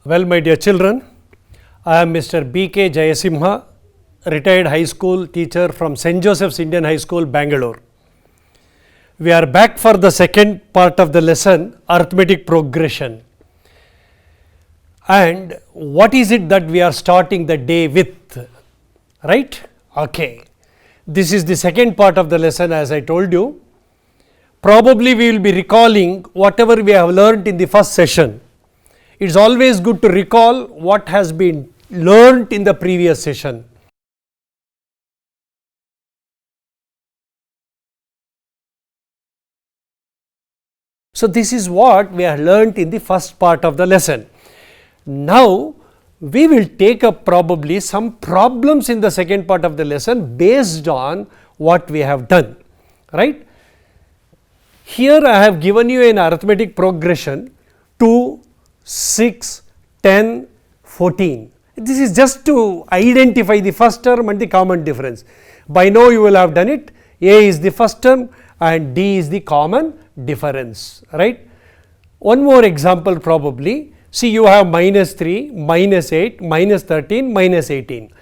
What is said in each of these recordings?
Well, my dear children, I am Mr. B.K. Jayasimha, retired high school teacher from St. Joseph's Indian High School, Bangalore. We are back for the second part of the lesson, Arithmetic Progression. And what is it that we are starting the day with? Right? Okay. This is the second part of the lesson, as I told you. Probably we will be recalling whatever we have learnt in the first session. It is always good to recall what has been learnt in the previous session. So, this is what we have learnt in the first part of the lesson. Now, we will take up probably some problems in the second part of the lesson based on what we have done, right. Here I have given you an arithmetic progression 2, 6, 10, 14. This is just to identify the first term and the common difference. By now you will have done it. A is the first term and D is the common difference, right. One more example probably. See, you have minus 3, minus 8, minus 13, minus 18.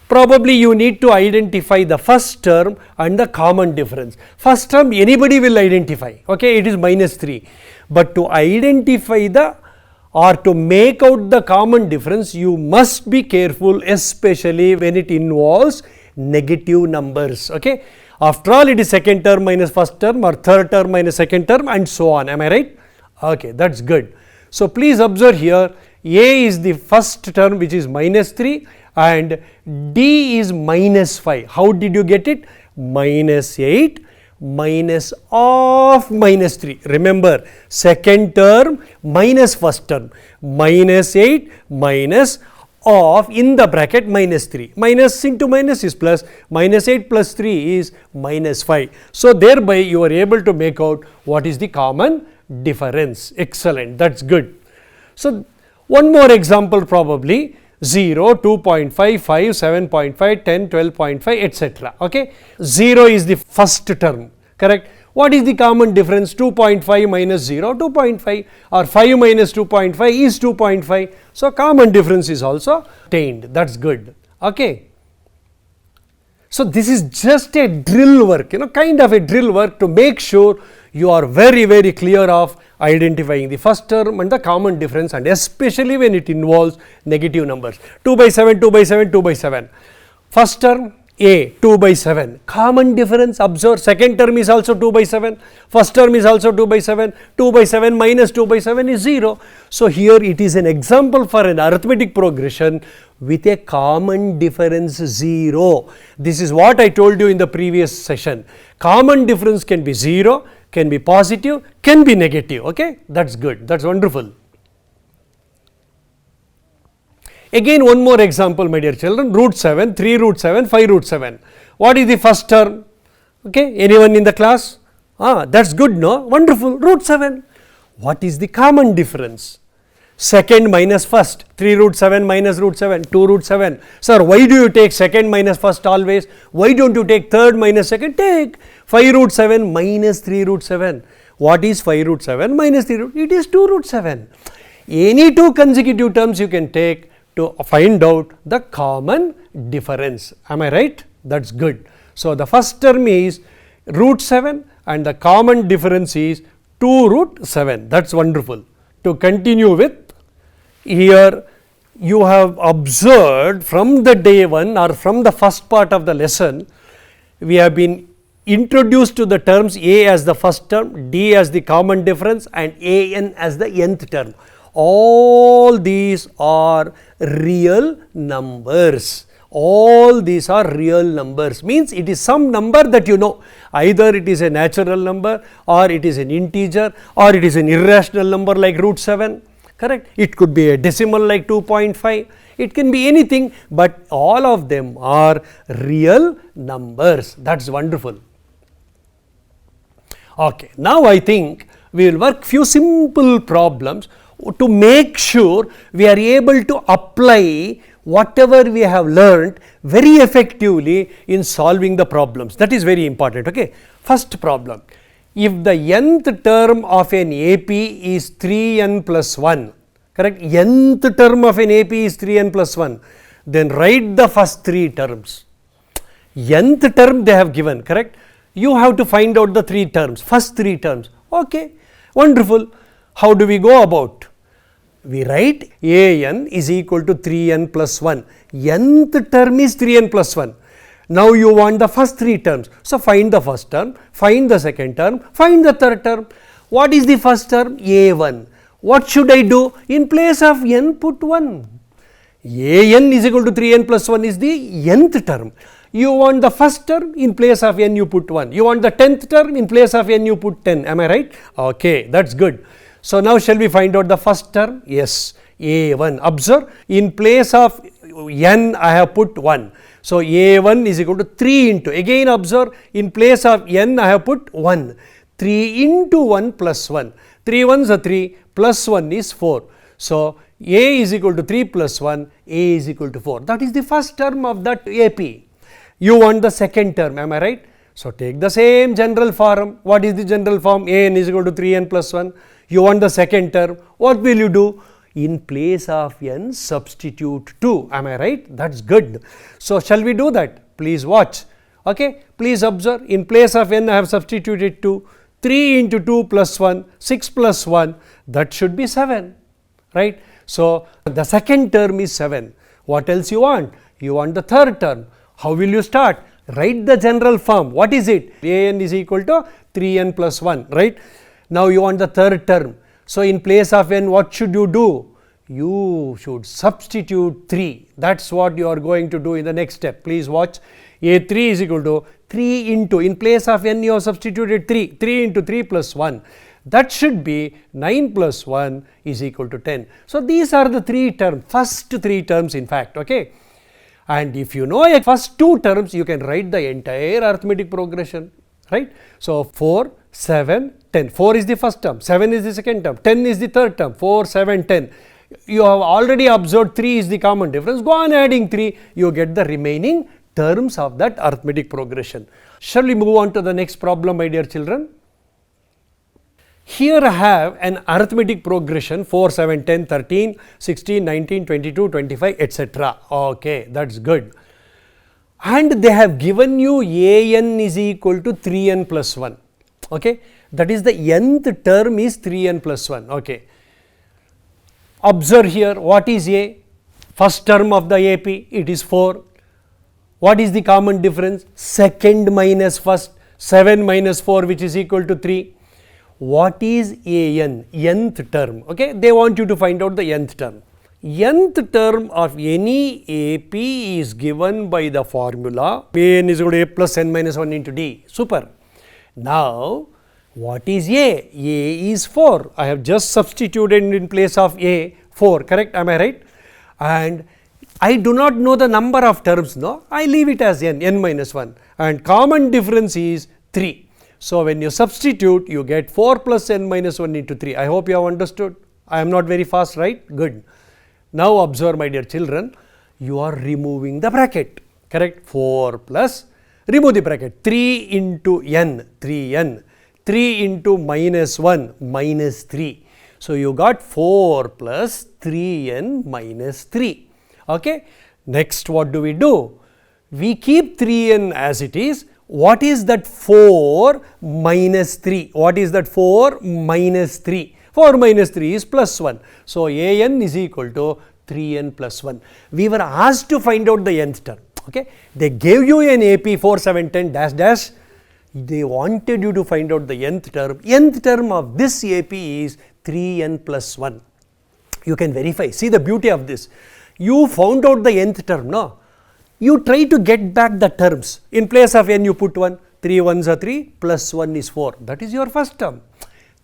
Probably you need to identify the first term and the common difference. First term anybody will identify, okay, it is minus 3. But to identify the or to make out the common difference, you must be careful, especially when it involves negative numbers, okay. After all, it is second term minus first term or third term minus second term and so on, am I right? Okay, that is good. So, please observe here, A is the first term which is minus 3 and D is minus 5. How did you get it? Minus 8 minus of minus 3. Remember, second term minus first term, minus 8 minus of in the bracket minus 3. Minus into minus is plus, minus 8 plus 3 is minus 5. So, thereby you are able to make out what is the common difference. Excellent, that is good. So, one more example probably 0, 2.5, 5, 7.5, 10, 12.5, etc. Okay. 0 is the first term, correct. What is the common difference? 2.5 minus 0, 2.5 or 5 minus 2.5 is 2.5. So, common difference is also attained, that is good. Okay. So, this is just a drill work, kind of a drill work to make sure you are very clear of identifying the first term and the common difference, and especially when it involves negative numbers. 2 by 7, 2 by 7, 2 by 7. First term A, 2 by 7. Common difference, observe, second term is also 2 by 7, first term is also 2 by 7, 2 by 7 minus 2 by 7 is 0. So, here it is an example for an arithmetic progression with a common difference 0. This is what I told you in the previous session. Common difference can be 0, can be positive, can be negative, okay, that is good, that is wonderful. Again one more example, my dear children, root 7, 3 root 7, 5 root 7. What is the first term? Okay, anyone in the class? That is good, no? Wonderful, root 7. What is the common difference? Second minus first, 3 root 7 minus root 7, 2 root 7. Sir, why do you take second minus first always? Why don't you take third minus second? Take 5 root 7 minus 3 root 7. What is 5 root 7 minus 3 root? It is 2 root 7. Any two consecutive terms you can take to find out the common difference. Am I right? That is good. So, the first term is root 7 and the common difference is 2 root 7. That is wonderful. To continue with, here you have observed from the day 1 or from the first part of the lesson, we have been introduced to the terms A as the first term, D as the common difference and AN as the nth term. All these are real numbers. All these are real numbers, means it is some number that you know, either it is a natural number or it is an integer or it is an irrational number like root 7, correct. It could be a decimal like 2.5, it can be anything, but all of them are real numbers. That is wonderful. Okay, now I think we will work few simple problems to make sure we are able to apply whatever we have learned very effectively in solving the problems. That is very important. Okay. First problem, if the nth term of an AP is 3n plus 1, correct. Nth term of an AP is 3n plus 1. Then write the first 3 terms. Nth term they have given, correct. You have to find out the 3 terms, first 3 terms. Okay, wonderful. How do we go about? We write an is equal to 3n plus 1. Nth term is 3n plus 1. Now you want the first 3 terms. So find the first term, find the second term, find the third term. What is the first term? A1. What should I do? In place of n, put 1. An is equal to 3n plus 1 is the nth term. You want the first term, in place of n you put 1. You want the 10th term, in place of n you put 10. Am I right? Okay, that's good. So now shall we find out the first term? Yes, A1. Observe, in place of n I have put 1. So A1 is equal to 3 into, again observe, in place of n I have put 1. 3 into 1 plus 1. 3 ones are 3, plus 1 is 4. So A is equal to 3 plus 1, A is equal to 4. That is the first term of that AP. You want the second term, am I right? So take the same general form. What is the general form? An is equal to 3n plus 1. You want the second term. What will you do? In place of n, substitute 2. Am I right? That's good. So shall we do that? Please watch. Okay. Please observe. In place of n, I have substituted 2. 3 into 2 plus 1, 6 plus 1. That should be 7. Right. So the second term is 7. What else you want? You want the third term. How will you start? Write the general form. What is it? An is equal to 3n plus 1, right? Now you want the third term. So in place of n, what should you do? You should substitute 3. That's what you are going to do in the next step. Please watch. A3 is equal to 3 into, in place of n you have substituted 3. 3 into 3 plus 1. That should be 9 plus 1 is equal to 10. So these are the 3 terms, first 3 terms in fact, okay. And if you know a first 2 terms, you can write the entire arithmetic progression, right. So 4, 7, 10. 4 is the first term, 7 is the second term, 10 is the third term, 4, 7, 10. You have already observed 3 is the common difference. Go on adding 3, you get the remaining terms of that arithmetic progression. Shall we move on to the next problem, my dear children? Here I have an arithmetic progression 4, 7, 10, 13, 16, 19, 22, 25, etc. Okay, that's good. And they have given you an is equal to 3n plus 1. Okay, that is the nth term is 3n plus 1. Okay. Observe here, what is a? First term of the AP, it is 4. What is the common difference? Second minus first, 7 minus 4, which is equal to 3. What is an? Nth term. Okay, they want you to find out the nth term. Nth term of any AP is given by the formula an is equal to a plus n minus 1 into d. Super. Now, what is a? A is 4. I have just substituted in place of a 4, correct? Am I right? And I do not know the number of terms, no? I leave it as n minus 1, and common difference is 3. So when you substitute, you get 4 plus n minus 1 into 3. I hope you have understood. I am not very fast, right? Good. Now observe, my dear children, you are removing the bracket, correct? 4 plus, remove the bracket, 3 into n, 3n, 3 into minus 1, minus 3. So you got 4 plus 3n minus 3. Okay. Next, what do? We keep 3n as it is. What is that 4 minus 3? What is that 4 minus 3? 4 minus 3 is plus 1. So an is equal to 3n plus 1. We were asked to find out the nth term. Okay. They gave you an AP 4, 7, 10 dash dash. They wanted you to find out the nth term. Nth term of this AP is 3n plus 1. You can verify. See the beauty of this. You found out the nth term, no? You try to get back the terms. In place of n, you put 1. 3 ones are 3, plus 1 is 4. That is your first term.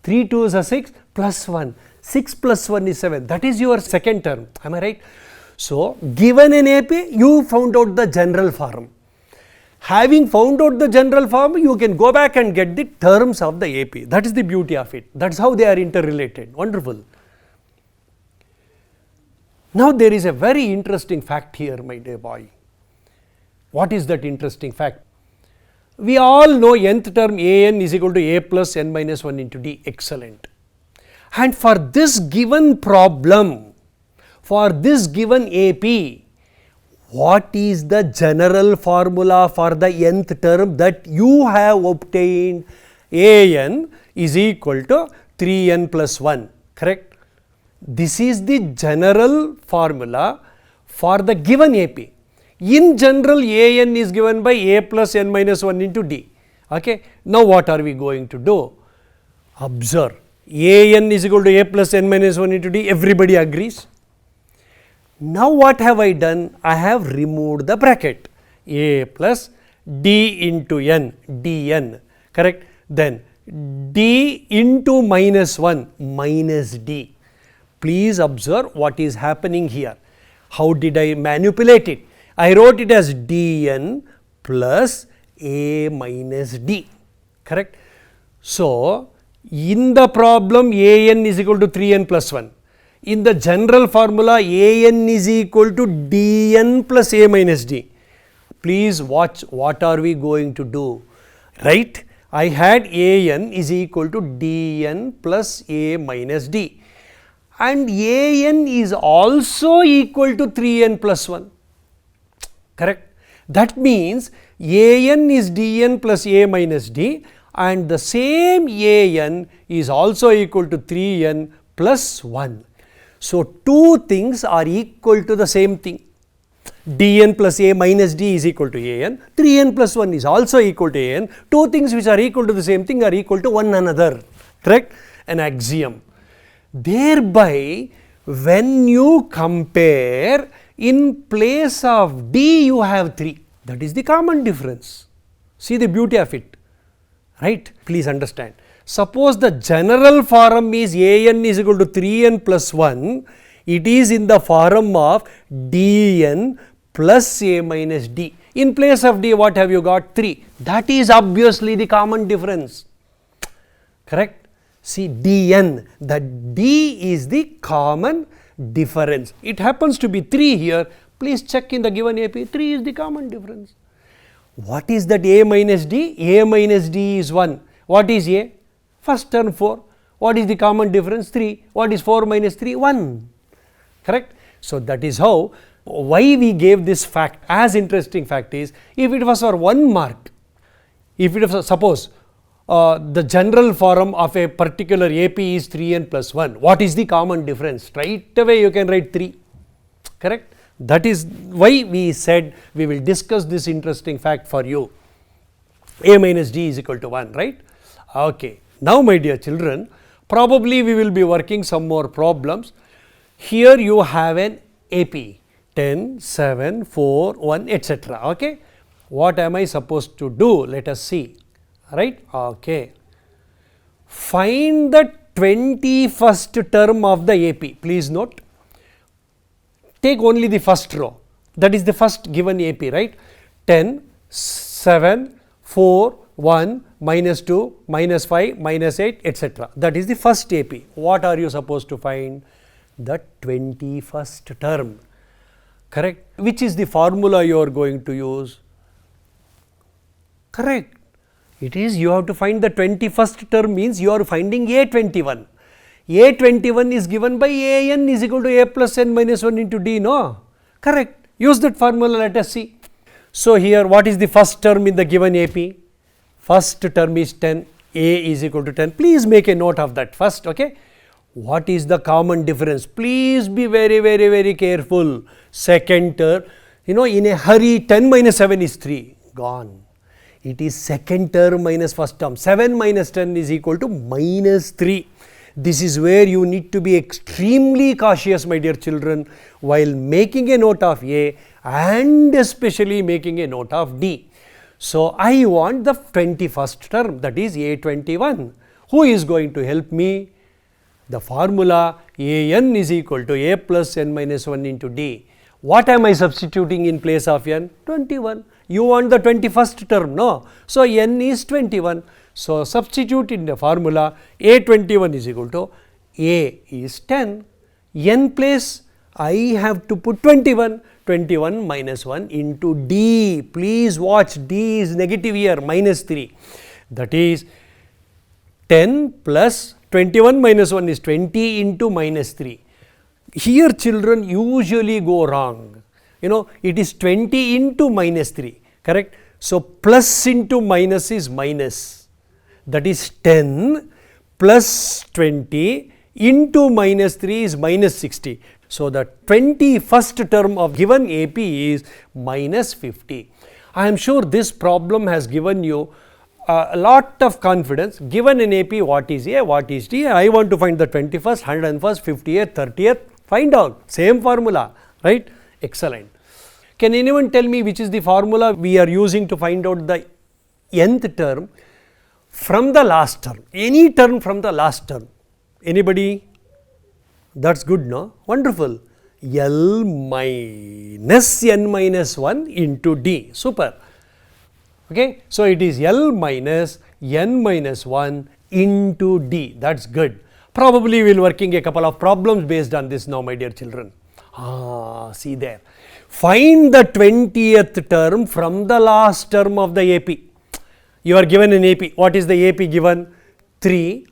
3 twos are 6, plus 1. 6 plus 1 is 7. That is your second term. Am I right? So, given an AP, you found out the general form. Having found out the general form, you can go back and get the terms of the AP. That is the beauty of it. That is how they are interrelated. Wonderful. Now, there is a very interesting fact here, my dear boy. What is that interesting fact? We all know nth term an is equal to a plus n minus 1 into d. Excellent. And for this given problem, for this given AP, what is the general formula for the nth term that you have obtained? An is equal to 3n plus 1, correct? This is the general formula for the given AP. In general, an is given by a plus n minus 1 into d. Okay. Now, what are we going to do? Observe, an is equal to a plus n minus 1 into d, everybody agrees. Now, what have I done? I have removed the bracket, a plus d into n, dn, correct? Then d into minus 1 minus d. Please observe what is happening here. How did I manipulate it? I wrote it as dn plus a minus d, correct? So, in the problem an is equal to 3n plus 1. In the general formula an is equal to dn plus a minus d. Please watch what are we going to do, right? I had an is equal to dn plus a minus d, and an is also equal to 3n plus 1, correct? That means an is dn plus a minus d, and the same an is also equal to 3n plus 1. So, two things are equal to the same thing. dn plus a minus d is equal to an, 3n plus 1 is also equal to an. Two things which are equal to the same thing are equal to one another, correct? An axiom. Thereby, when you compare, in place of d you have 3, that is the common difference. See the beauty of it, right? Please understand. Suppose the general form is an is equal to 3n plus 1, it is in the form of dn plus a minus d. In place of d, what have you got? 3. That is obviously the common difference, correct? See, dn, the d is the common difference. It happens to be 3 here. Please check in the given AP, 3 is the common difference. What is that a minus d? A minus d is 1. What is a? First term 4. What is the common difference? 3. What is 4 minus 3? 1. Correct? So, that is how, why we gave this fact as interesting fact is, if it was for 1 mark, if it was suppose the general form of a particular AP is 3n plus 1, what is the common difference? Straight away you can write 3, correct? That is why we said we will discuss this interesting fact for you. A minus d is equal to 1, right? Okay. Now, my dear children, probably we will be working some more problems. Here you have an AP 10, 7, 4, 1, etc. Okay. What am I supposed to do? Let us see, right? Okay. Find the 21st term of the AP. Please note, take only the first row, that is the first given AP, right? 10, 7, 4, 1, minus 2, minus 5, minus 8, etc. That is the first AP. What are you supposed to find? The 21st term, correct? Which is the formula you are going to use? Correct. It is you have to find the 21st term, means you are finding A21. A21 is given by an is equal to a plus n minus 1 into d, no? Correct. Use that formula, let us see. So, here what is the first term in the given AP? First term is 10, a is equal to 10. Please make a note of that first, okay? What is the common difference? Please be very careful. Second term, in a hurry, 10 minus 7 is 3, gone. It is second term minus first term. 7 minus 10 is equal to minus 3. This is where you need to be extremely cautious, my dear children, while making a note of A and especially making a note of D. So, I want the 21st term, that is A21. Who is going to help me? The formula an is equal to a plus n minus 1 into d. What am I substituting in place of n? 21. You want the 21st term, no? So, n is 21. So, substitute in the formula A21 is equal to A is 10, n place I have to put 21, 21 minus 1 into D. Please watch, D is negative here, minus 3. That is 10 plus 21 minus 1 is 20 into minus 3. Here children usually go wrong. It is 20 into minus 3, correct? So, plus into minus is minus, that is 10 plus 20 into minus 3 is minus 60. So, the 21st term of given AP is minus 50. I am sure this problem has given you a lot of confidence. Given in AP, what is A, what is D? I want to find the 21st, 101st, 50th, 30th, find out, same formula, right? Excellent. Can anyone tell me which is the formula we are using to find out the nth term from the last term? Any term from the last term? Anybody? That's good, no? Wonderful. L minus n minus 1 into D. Super. Okay. So, it is L minus n minus 1 into D. That's good. Probably we will working a couple of problems based on this now, my dear children. See there. Find the 20th term from the last term of the AP. You are given an AP. What is the AP given? 3,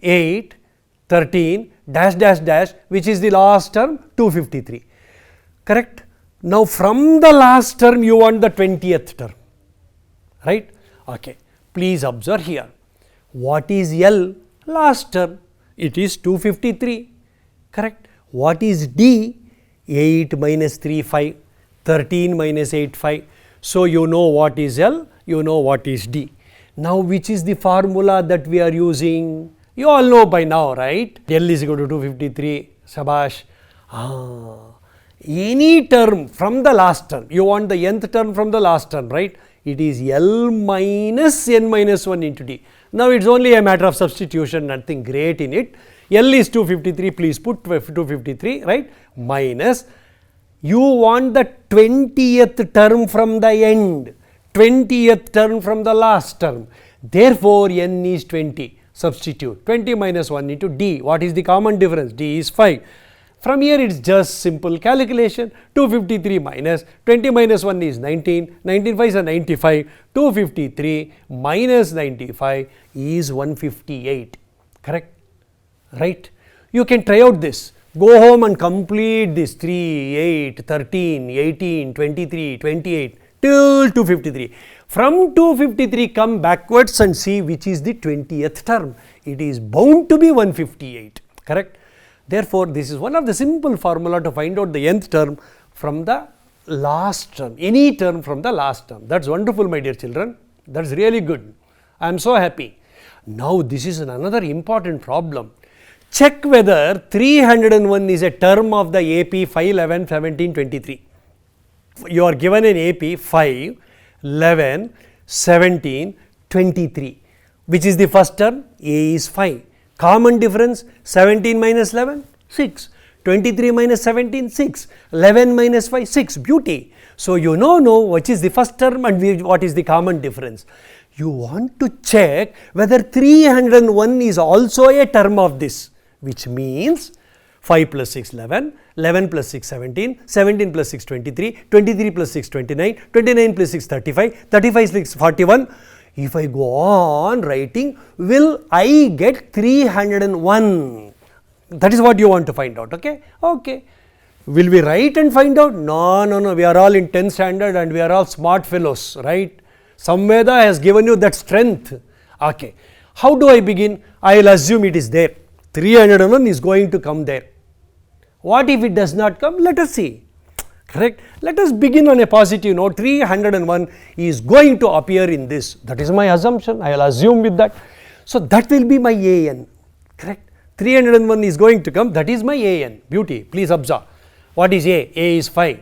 8, 13, dash dash dash, which is the last term? 253. Correct? Now, from the last term you want the 20th term, right? Okay. Please observe here. What is L? Last term. It is 253. Correct? What is D? 8 minus 3, 5, 13 minus 8, 5. So, you know what is L, you know what is D. Now, which is the formula that we are using? You all know by now, right? L is equal to 253, sabash. Any term from the last term, you want the nth term from the last term, right? It is L minus n minus 1 into D. Now, it is only a matter of substitution, nothing great in it. L is 253, please put 253, right, minus, you want the 20th term from the end, 20th term from the last term. Therefore, n is 20, substitute 20 minus 1 into D. What is the common difference? D is 5. From here it is just simple calculation. 253 minus 20 minus 1 is 19, 19 5 is 95, 253 minus 95 is 158, correct? Right? You can try out this. Go home and complete this 3, 8, 13, 18, 23, 28 till 253. From 253 come backwards and see which is the 20th term. It is bound to be 158, correct? Therefore, this is one of the simple formula to find out the nth term from the last term, any term from the last term. That is wonderful, my dear children. That is really good. I am so happy. Now, this is another important problem. Check whether 301 is a term of the AP 5, 11, 17, 23. You are given an AP 5, 11, 17, 23. Which is the first term? A is 5. Common difference 17 minus 11, 6. 23 minus 17, 6. 11 minus 5, 6. Beauty. So, you know which is the first term and what is the common difference. You want to check whether 301 is also a term of this, which means 5 plus 6, 11, 11 plus 6, 17, 17 plus 6, 23, 23 plus 6, 29, 29 plus 6, 35, 35 plus 6, 41. If I go on writing, will I get 301? That is what you want to find out, okay? Okay. Will we write and find out? No, we are all in 10th standard and we are all smart fellows, right? Samveda has given you that strength. Okay. How do I begin? I will assume it is there. 301 is going to come there. What if it does not come? Let us see. Correct? Let us begin on a positive note. 301 is going to appear in this. That is my assumption. I will assume with that. So, that will be my AN. Correct? 301 is going to come. That is my AN. Beauty. Please observe. What is A? A is 5.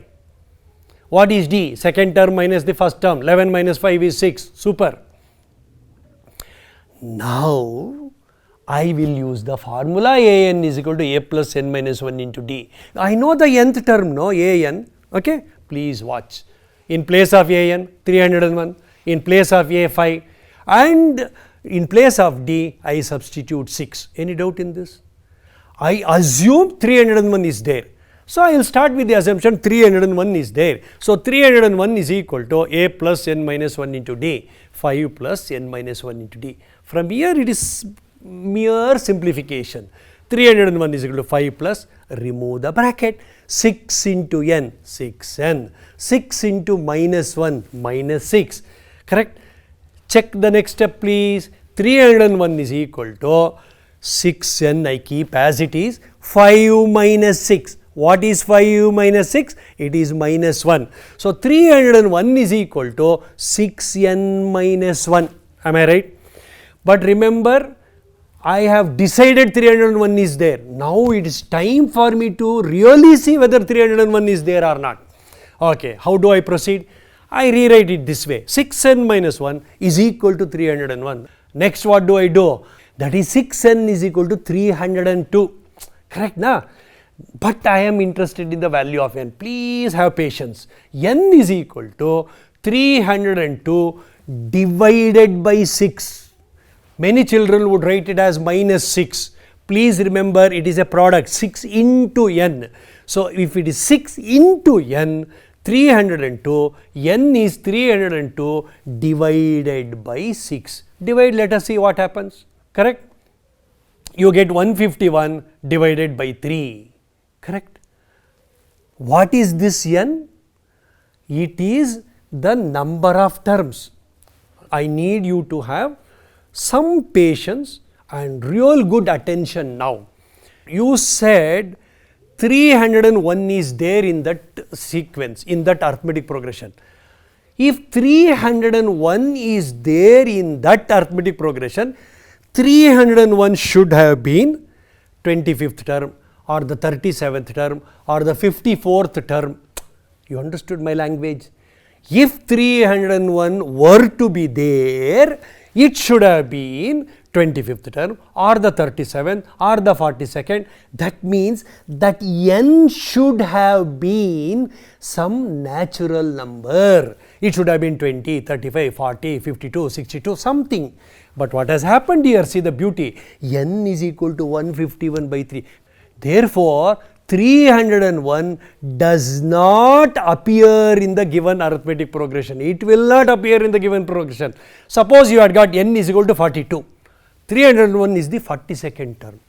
What is D? Second term minus the first term. 11 minus 5 is 6. Super. Now, I will use the formula AN is equal to A plus n minus 1 into D. I know the nth term, no, AN. Okay, please watch. In place of AN, 301, in place of A, 5, and in place of D, I substitute 6. Any doubt in this? I assume 301 is there. So, I will start with the assumption 301 is there. So, 301 is equal to A plus n minus 1 into D, 5 plus n minus 1 into D. From here, it is mere simplification. 301 is equal to 5 plus, remove the bracket, 6 into n, 6n, 6 into minus 1, minus 6, correct. Check the next step please. 301 is equal to 6n, I keep as it is, 5 minus 6. What is 5 minus 6? It is minus 1. So, 301 is equal to 6n minus 1. Am I right? But remember, I have decided 301 is there. Now, it is time for me to really see whether 301 is there or not. Okay, how do I proceed? I rewrite it this way. 6n minus 1 is equal to 301. Next, what do I do? That is 6n is equal to 302. Correct, na? But I am interested in the value of n. Please have patience. N is equal to 302 divided by 6. Many children would write it as minus 6. Please remember, it is a product 6 into n. So, if it is 6 into n, 302, n is 302 divided by 6. Divide, let us see what happens. Correct? You get 151 divided by 3. Correct? What is this n? It is the number of terms. I need you to have some patience and real good attention now. You said 301 is there in that sequence, in that arithmetic progression. If 301 is there in that arithmetic progression, 301 should have been 25th term or the 37th term or the 54th term. You understood my language? If 301 were to be there, it should have been 25th term or the 37th or the 42nd. That means that n should have been some natural number. It should have been 20, 35, 40, 52, 62, something. But what has happened here? See the beauty. N is equal to 151 by 3. Therefore, 301 does not appear in the given arithmetic progression. It will not appear in the given progression. Suppose you had got n is equal to 42. 301 is the 42nd term.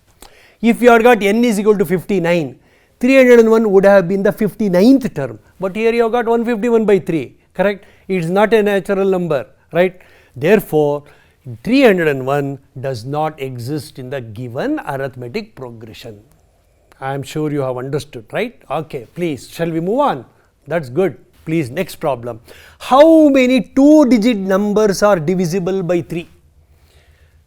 If you had got n is equal to 59, 301 would have been the 59th term. But here you have got 151 by 3. Correct? It is not a natural number. Right? Therefore, 301 does not exist in the given arithmetic progression. I am sure you have understood, right? Okay, please, shall we move on? That's good. Please, next problem. How many 2-digit numbers are divisible by 3?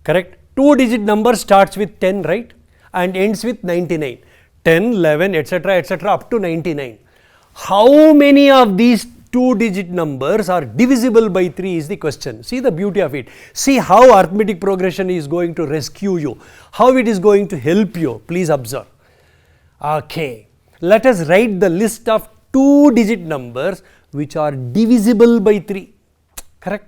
Correct? 2-digit number starts with 10, right? And ends with 99. 10, 11, etc., up to 99. How many of these 2-digit numbers are divisible by 3 is the question. See the beauty of it. See how arithmetic progression is going to rescue you. How it is going to help you. Please observe. Okay, let us write the list of 2-digit numbers which are divisible by 3. Correct?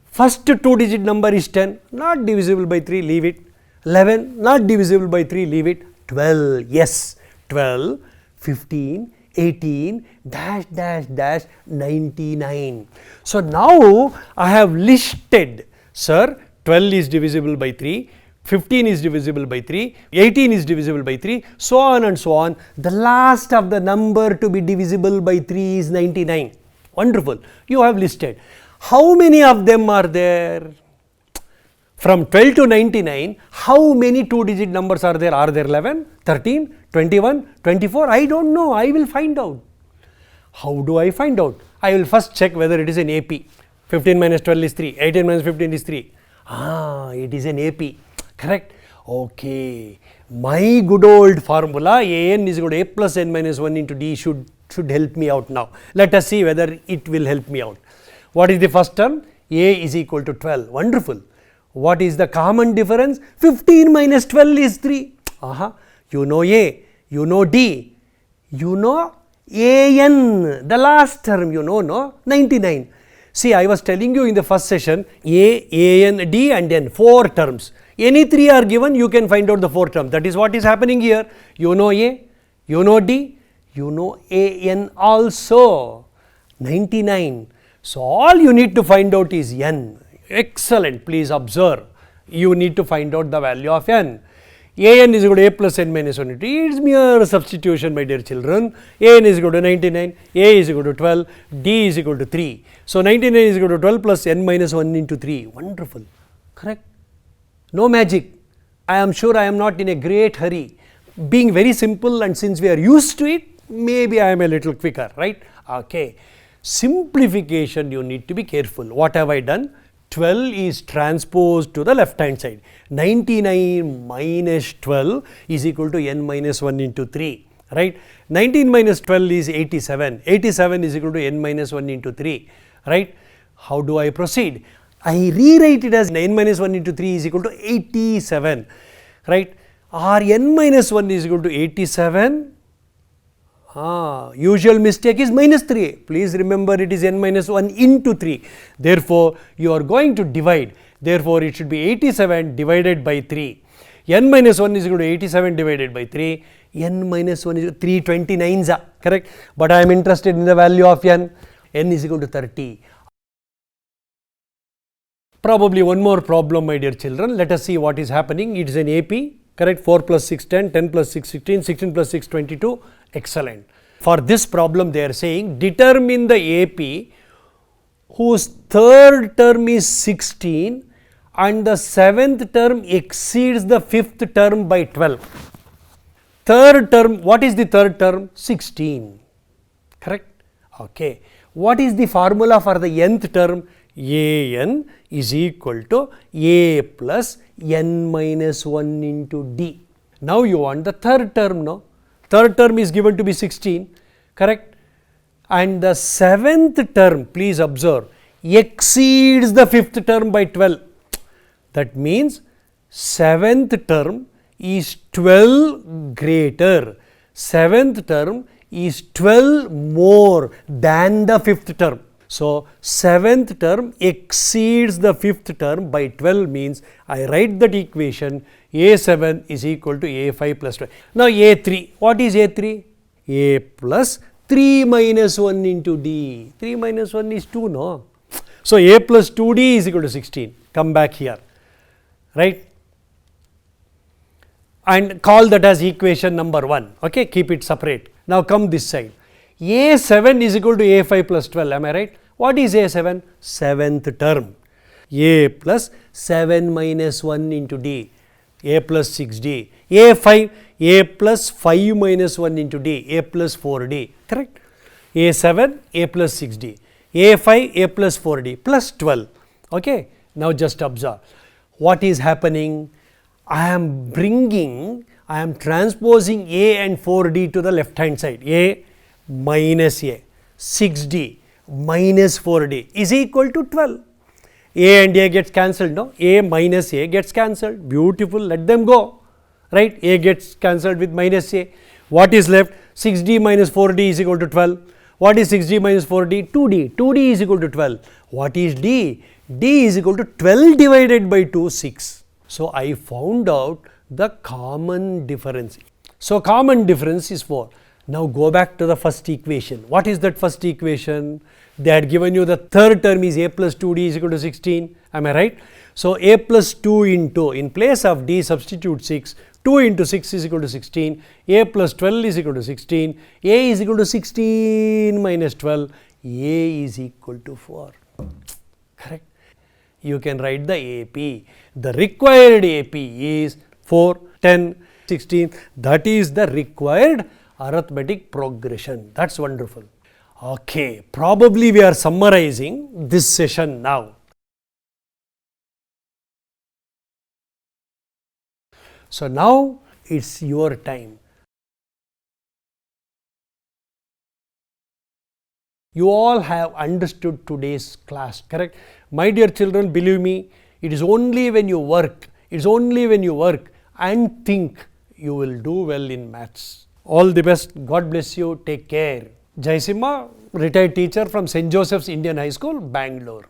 First 2-digit number is 10, not divisible by 3, leave it. 11, not divisible by 3, leave it. 12, yes, 12, 15, 18, dash, dash, dash, 99. So now I have listed, sir, 12 is divisible by 3. 15 is divisible by 3, 18 is divisible by 3, so on and so on. The last of the number to be divisible by 3 is 99. Wonderful. You have listed. How many of them are there? From 12 to 99, how many 2-digit numbers are there? Are there 11, 13, 21, 24? I don't know. I will find out. How do I find out? I will first check whether it is an AP. 15 minus 12 is 3, 18 minus 15 is 3. It is an AP. Correct? Okay. My good old formula an is equal to a plus n minus 1 into d should help me out now. Let us see whether it will help me out. What is the first term? A is equal to 12. Wonderful. What is the common difference? 15 minus 12 is 3. You know A, you know D, you know an, the last term you know, no? 99. See, I was telling you in the first session, A, an, D and n, 4 terms. Any 3 are given, you can find out the 4 term. That is what is happening here. You know A, you know D, you know an also. 99. So, all you need to find out is n. Excellent. Please observe. You need to find out the value of n. An is equal to a plus n minus 1 into t. It is mere substitution, my dear children. An is equal to 99, a is equal to 12, d is equal to 3. So, 99 is equal to 12 plus n minus 1 into 3. Wonderful, correct? No magic. I am sure I am not in a great hurry. Being very simple, and since we are used to it, maybe I am a little quicker, right? Okay. Simplification, you need to be careful. What have I done? 12 is transposed to the left hand side. 99 minus 12 is equal to n minus 1 into 3, right? 19 minus 12 is 87. 87 is equal to n minus 1 into 3, right? How do I proceed? I rewrite it as n minus 1 into 3 is equal to 87, right? Or n minus 1 is equal to 87. Usual mistake is minus 3. Please remember, it is n minus 1 into 3. Therefore, you are going to divide. Therefore, it should be 87 divided by 3. N minus 1 is equal to 87 divided by 3. N minus 1 is 329s, correct? But I am interested in the value of n. N is equal to 30. Probably one more problem, my dear children. Let us see what is happening. It is an AP, correct? 4 plus 6, 10, 10 plus 6, 16, 16 plus 6, 22. Excellent. For this problem, they are saying determine the AP whose third term is 16 and the seventh term exceeds the fifth term by 12. Third term, what is the third term? 16, correct? Okay. What is the formula for the nth term? An is equal to a plus n minus 1 into d. Now you want the third term, no? Third term is given to be 16, correct? And the seventh term, please observe, exceeds the fifth term by 12. That means seventh term is 12 greater. Seventh term is 12 more than the fifth term. So, seventh term exceeds the fifth term by 12 means I write that equation A7 is equal to A5 plus 12. Now, A3, what is A3? A plus 3 minus 1 into D. 3 minus 1 is 2, no? So, A plus 2D is equal to 16. Come back here, right? And call that as equation number 1, okay? Keep it separate. Now, come this side. A7 is equal to A5 plus 12, am I right? What is A7? Seventh term. A plus 7 minus 1 into D, A plus 6D. A5, A plus 5 minus 1 into D, A plus 4D, correct? A7, A plus 6D. A5, A plus 4D plus 12, okay? Now, just observe. What is happening? I am transposing A and 4D to the left hand side. A minus A, 6D minus 4D is equal to 12. A and A gets cancelled, no? A minus A gets cancelled. Beautiful, let them go, right? A gets cancelled with minus A. What is left? 6D minus 4D is equal to 12. What is 6D minus 4D? 2D. 2D is equal to 12. What is D? D is equal to 12 divided by 2, 6. So, I found out the common difference. So, common difference is 4. Now, go back to the first equation. What is that first equation? They had given you the third term is A plus 2D is equal to 16. Am I right? So, A plus 2 into, in place of D, substitute 6. 2 into 6 is equal to 16. A plus 12 is equal to 16. A is equal to 16 minus 12. A is equal to 4. Correct? You can write the AP. The required AP is 4, 10, 16. That is the required arithmetic progression. That's wonderful. Okay, probably we are summarizing this session now. So, now it's your time. You all have understood today's class, correct? My dear children, believe me, it is only when you work, and think, you will do well in maths. All the best. God bless you. Take care. Jai Simha, retired teacher from St. Joseph's Indian High School, Bangalore.